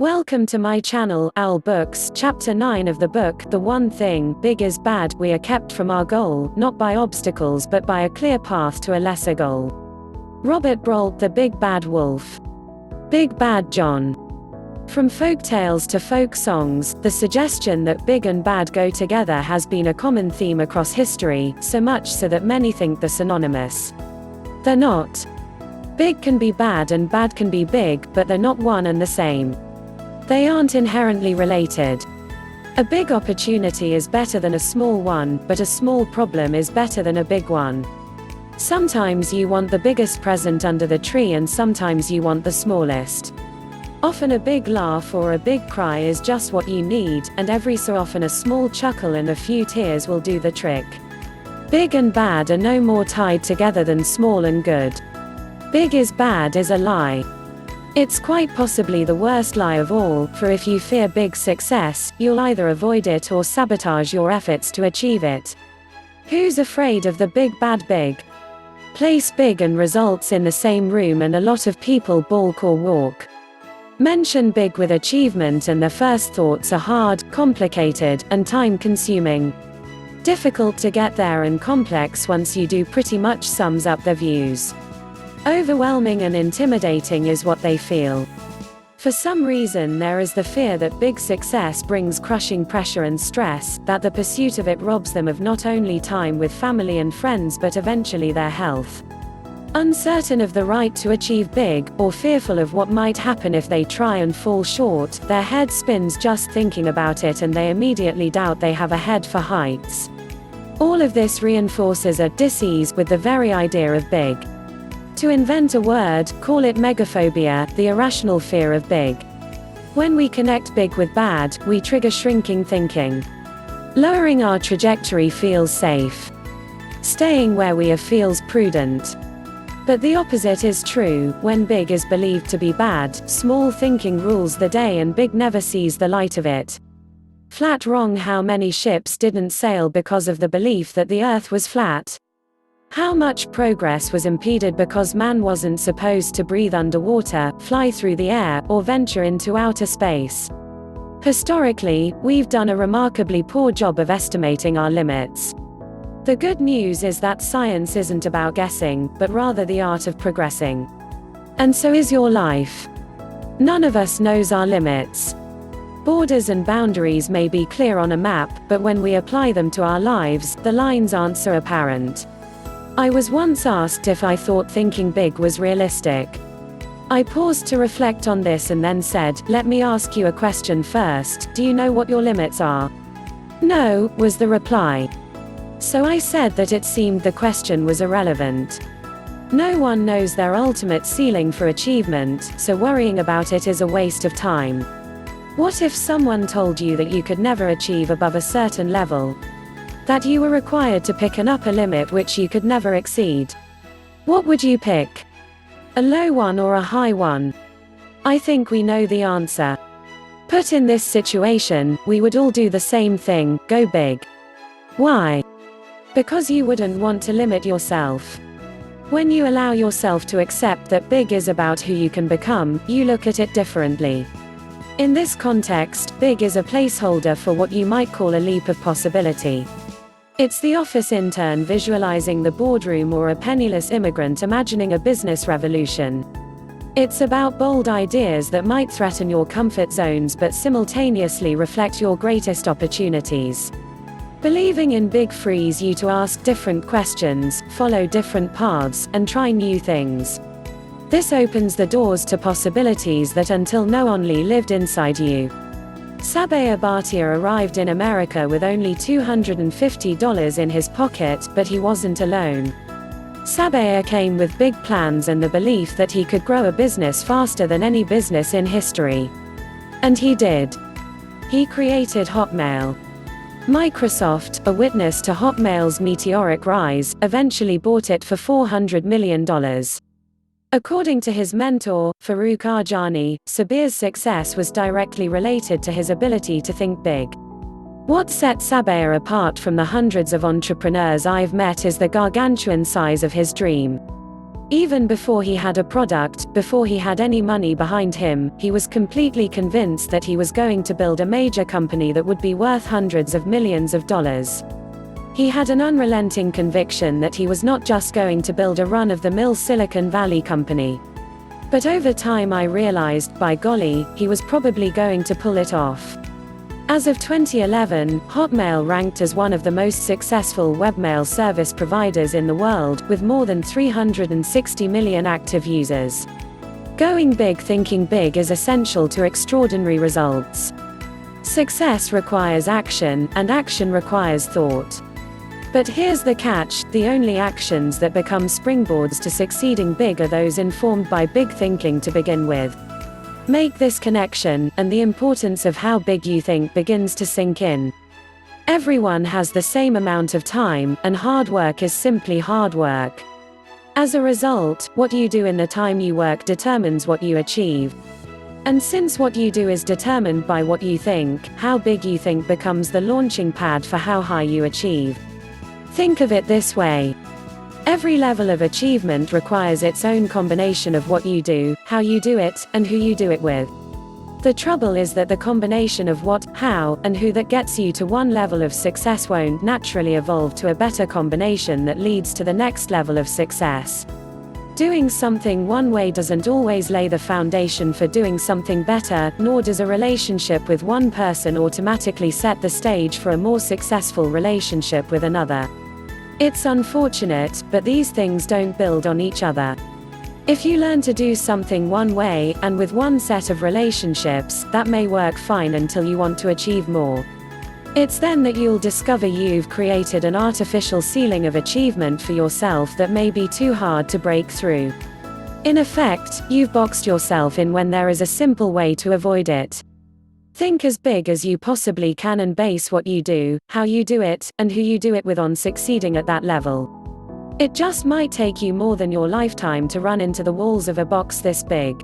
Welcome to my channel, Owl Books. Chapter 9 of the book, The One Thing, Big is Bad. We are kept from our goal, not by obstacles but by a clear path to a lesser goal. Robert Brault, The Big Bad Wolf. Big Bad John. From folktales to folk songs, the suggestion that big and bad go together has been a common theme across history, so much so that many think they're synonymous. They're not. Big can be bad and bad can be big, but they're not one and the same. They aren't inherently related. A big opportunity is better than a small one, but a small problem is better than a big one. Sometimes you want the biggest present under the tree and sometimes you want the smallest. Often a big laugh or a big cry is just what you need, and every so often a small chuckle and a few tears will do the trick. Big and bad are no more tied together than small and good. Big is bad is a lie. It's quite possibly the worst lie of all, for if you fear big success, you'll either avoid it or sabotage your efforts to achieve it. Who's afraid of the big bad big? Place big and results in the same room and a lot of people balk or walk. Mention big with achievement and their first thoughts are hard, complicated, and time-consuming. Difficult to get there and complex once you do pretty much sums up their views. Overwhelming and intimidating is what they feel. For some reason there is the fear that big success brings crushing pressure and stress, that the pursuit of it robs them of not only time with family and friends but eventually their health. Uncertain of the right to achieve big, or fearful of what might happen if they try and fall short, their head spins just thinking about it and they immediately doubt they have a head for heights. All of this reinforces a dis-ease with the very idea of big. To invent a word, call it megaphobia, the irrational fear of big. When we connect big with bad, we trigger shrinking thinking. Lowering our trajectory feels safe. Staying where we are feels prudent. But the opposite is true. When big is believed to be bad, small thinking rules the day and big never sees the light of it. Flat wrong. How many ships didn't sail because of the belief that the earth was flat? How much progress was impeded because man wasn't supposed to breathe underwater, fly through the air, or venture into outer space? Historically, we've done a remarkably poor job of estimating our limits. The good news is that science isn't about guessing, but rather the art of progressing. And so is your life. None of us knows our limits. Borders and boundaries may be clear on a map, but when we apply them to our lives, the lines aren't so apparent. I was once asked if I thought thinking big was realistic. I paused to reflect on this and then said, "Let me ask you a question first. Do you know what your limits are?" "No," was the reply. So I said that it seemed the question was irrelevant. No one knows their ultimate ceiling for achievement, so worrying about it is a waste of time. What if someone told you that you could never achieve above a certain level? That you were required to pick an upper limit which you could never exceed? What would you pick? A low one or a high one? I think we know the answer. Put in this situation, we would all do the same thing, go big. Why? Because you wouldn't want to limit yourself. When you allow yourself to accept that big is about who you can become, you look at it differently. In this context, big is a placeholder for what you might call a leap of possibility. It's the office intern visualizing the boardroom or a penniless immigrant imagining a business revolution. It's about bold ideas that might threaten your comfort zones but simultaneously reflect your greatest opportunities. Believing in big frees you to ask different questions, follow different paths, and try new things. This opens the doors to possibilities that until now only lived inside you. Sabaya Bhatia arrived in America with only $250 in his pocket, but he wasn't alone. Sabaya came with big plans and the belief that he could grow a business faster than any business in history. And he did. He created Hotmail. Microsoft, a witness to Hotmail's meteoric rise, eventually bought it for $400 million. According to his mentor, Farooq Arjani, Sabir's success was directly related to his ability to think big. What set Sabir apart from the hundreds of entrepreneurs I've met is the gargantuan size of his dream. Even before he had a product, before he had any money behind him, he was completely convinced that he was going to build a major company that would be worth hundreds of millions of dollars. He had an unrelenting conviction that he was not just going to build a run-of-the-mill Silicon Valley company. But over time I realized, by golly, he was probably going to pull it off. As of 2011, Hotmail ranked as one of the most successful webmail service providers in the world, with more than 360 million active users. Going big, thinking big is essential to extraordinary results. Success requires action, and action requires thought. But here's the catch: the only actions that become springboards to succeeding big are those informed by big thinking to begin with. Make this connection, and the importance of how big you think begins to sink in. Everyone has the same amount of time, and hard work is simply hard work. As a result, what you do in the time you work determines what you achieve. And since what you do is determined by what you think, how big you think becomes the launching pad for how high you achieve. Think of it this way. Every level of achievement requires its own combination of what you do, how you do it, and who you do it with. The trouble is that the combination of what, how, and who that gets you to one level of success won't naturally evolve to a better combination that leads to the next level of success. Doing something one way doesn't always lay the foundation for doing something better, nor does a relationship with one person automatically set the stage for a more successful relationship with another. It's unfortunate, but these things don't build on each other. If you learn to do something one way, and with one set of relationships, that may work fine until you want to achieve more. It's then that you'll discover you've created an artificial ceiling of achievement for yourself that may be too hard to break through. In effect, you've boxed yourself in when there is a simple way to avoid it. Think as big as you possibly can and base what you do, how you do it, and who you do it with on succeeding at that level. It just might take you more than your lifetime to run into the walls of a box this big.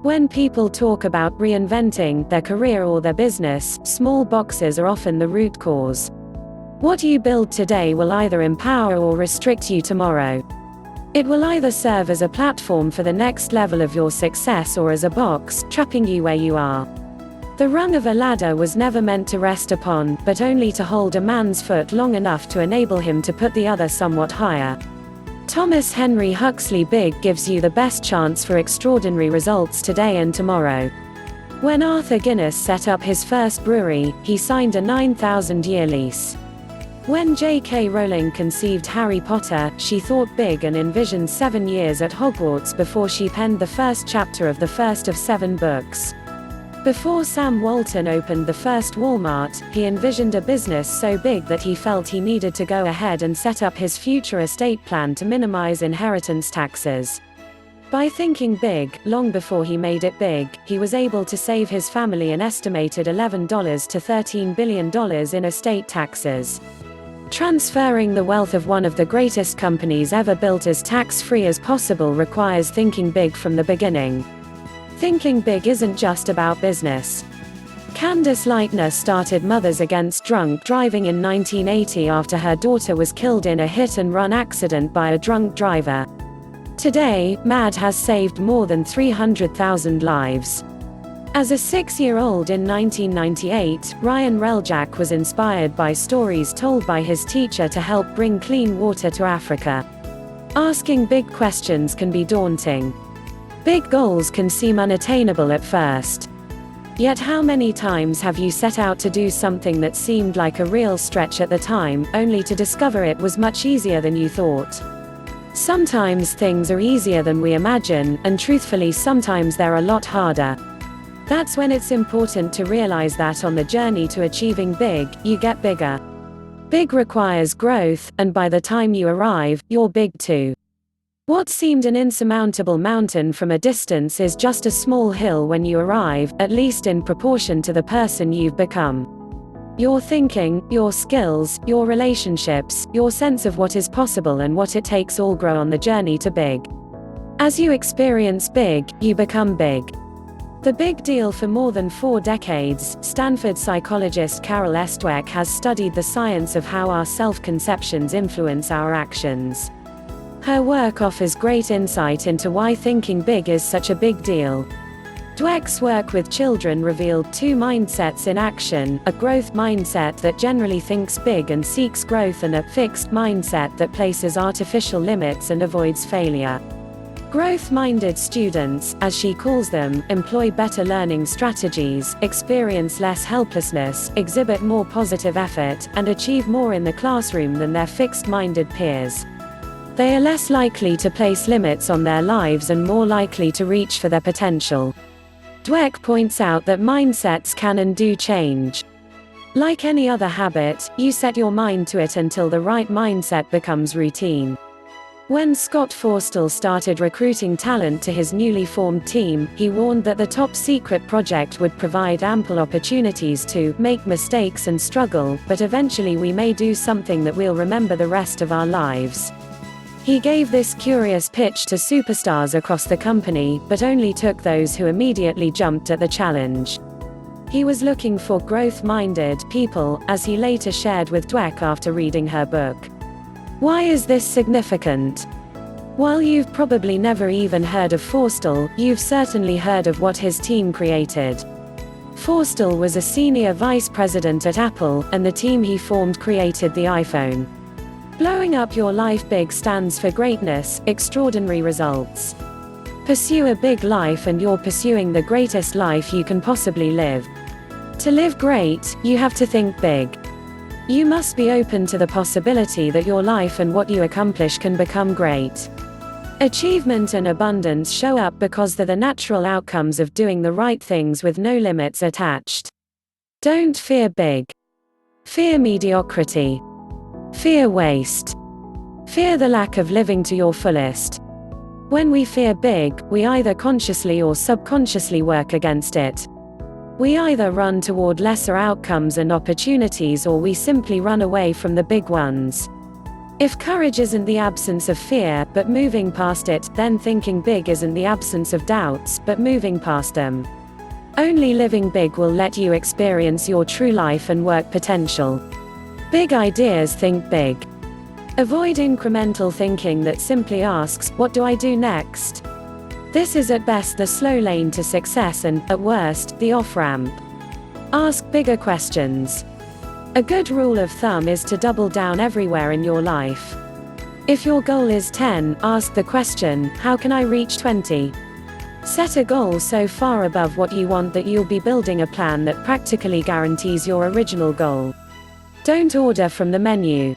When people talk about reinventing their career or their business, small boxes are often the root cause. What you build today will either empower or restrict you tomorrow. It will either serve as a platform for the next level of your success or as a box, trapping you where you are. The rung of a ladder was never meant to rest upon, but only to hold a man's foot long enough to enable him to put the other somewhat higher. Thomas Henry Huxley: big gives you the best chance for extraordinary results today and tomorrow. When Arthur Guinness set up his first brewery, he signed a 9,000-year lease. When J.K. Rowling conceived Harry Potter, she thought big and envisioned 7 years at Hogwarts before she penned the first chapter of the first of 7 books. Before Sam Walton opened the first Walmart, he envisioned a business so big that he felt he needed to go ahead and set up his future estate plan to minimize inheritance taxes. By thinking big, long before he made it big, he was able to save his family an estimated $11 to $13 billion in estate taxes. Transferring the wealth of one of the greatest companies ever built as tax-free as possible requires thinking big from the beginning. Thinking big isn't just about business. Candace Lightner started Mothers Against Drunk Driving in 1980 after her daughter was killed in a hit-and-run accident by a drunk driver. Today, MAD has saved more than 300,000 lives. As a 6-year-old in 1998, Ryan Reljak was inspired by stories told by his teacher to help bring clean water to Africa. Asking big questions can be daunting. Big goals can seem unattainable at first. Yet how many times have you set out to do something that seemed like a real stretch at the time, only to discover it was much easier than you thought? Sometimes things are easier than we imagine, and truthfully sometimes they're a lot harder. That's when it's important to realize that on the journey to achieving big, you get bigger. Big requires growth, and by the time you arrive, you're big too. What seemed an insurmountable mountain from a distance is just a small hill when you arrive, at least in proportion to the person you've become. Your thinking, your skills, your relationships, your sense of what is possible and what it takes all grow on the journey to big. As you experience big, you become big. The big deal for more than 4 decades, Stanford psychologist Carol Estweck has studied the science of how our self-conceptions influence our actions. Her work offers great insight into why thinking big is such a big deal. Dweck's work with children revealed two mindsets in action: a growth mindset that generally thinks big and seeks growth, and a fixed mindset that places artificial limits and avoids failure. Growth-minded students, as she calls them, employ better learning strategies, experience less helplessness, exhibit more positive effort, and achieve more in the classroom than their fixed-minded peers. They are less likely to place limits on their lives and more likely to reach for their potential. Dweck points out that mindsets can and do change. Like any other habit, you set your mind to it until the right mindset becomes routine. When Scott Forstall started recruiting talent to his newly formed team, he warned that the top-secret project would provide ample opportunities to make mistakes and struggle, but eventually we may do something that we'll remember the rest of our lives. He gave this curious pitch to superstars across the company, but only took those who immediately jumped at the challenge. He was looking for growth-minded people, as he later shared with Dweck after reading her book. Why is this significant? While you've probably never even heard of Forstall, you've certainly heard of what his team created. Forstall was a senior vice president at Apple, and the team he formed created the iPhone. Blowing up your life big stands for greatness, extraordinary results. Pursue a big life and you're pursuing the greatest life you can possibly live. To live great, you have to think big. You must be open to the possibility that your life and what you accomplish can become great. Achievement and abundance show up because they're the natural outcomes of doing the right things with no limits attached. Don't fear big. Fear mediocrity. Fear waste. Fear the lack of living to your fullest. When we fear big, we either consciously or subconsciously work against it. We either run toward lesser outcomes and opportunities, or we simply run away from the big ones. If courage isn't the absence of fear, but moving past it, then thinking big isn't the absence of doubts, but moving past them. Only living big will let you experience your true life and work potential. Big ideas think big. Avoid incremental thinking that simply asks, "What do I do next?" This is at best the slow lane to success and, at worst, the off-ramp. Ask bigger questions. A good rule of thumb is to double down everywhere in your life. If your goal is 10, ask the question, how can I reach 20? Set a goal so far above what you want that you'll be building a plan that practically guarantees your original goal. Don't order from the menu.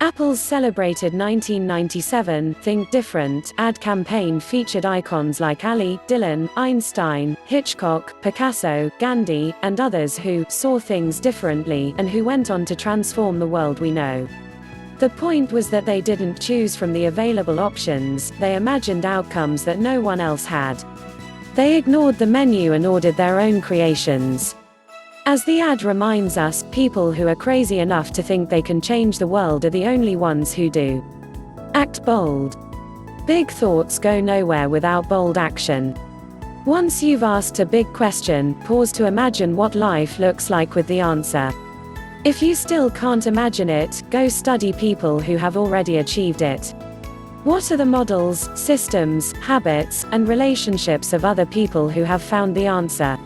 Apple's celebrated 1997 Think Different ad campaign featured icons like Ali, Dylan, Einstein, Hitchcock, Picasso, Gandhi, and others who saw things differently and who went on to transform the world we know. The point was that they didn't choose from the available options, they imagined outcomes that no one else had. They ignored the menu and ordered their own creations. As the ad reminds us, people who are crazy enough to think they can change the world are the only ones who do. Act bold. Big thoughts go nowhere without bold action. Once you've asked a big question, pause to imagine what life looks like with the answer. If you still can't imagine it, go study people who have already achieved it. What are the models, systems, habits, and relationships of other people who have found the answer?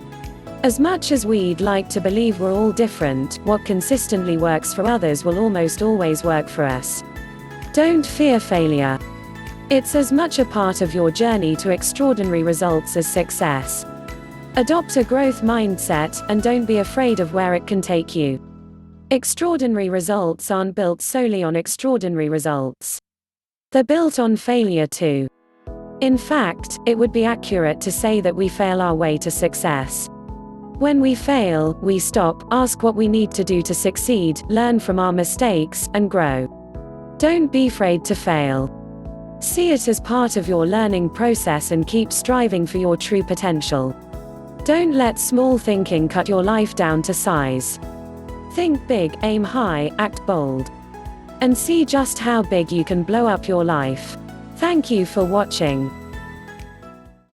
As much as we'd like to believe we're all different, what consistently works for others will almost always work for us. Don't fear failure. It's as much a part of your journey to extraordinary results as success. Adopt a growth mindset, and don't be afraid of where it can take you. Extraordinary results aren't built solely on extraordinary results. They're built on failure too. In fact, it would be accurate to say that we fail our way to success. When we fail, we stop, ask what we need to do to succeed, learn from our mistakes, and grow. Don't be afraid to fail. See it as part of your learning process and keep striving for your true potential. Don't let small thinking cut your life down to size. Think big, aim high, act bold. And see just how big you can blow up your life. Thank you for watching.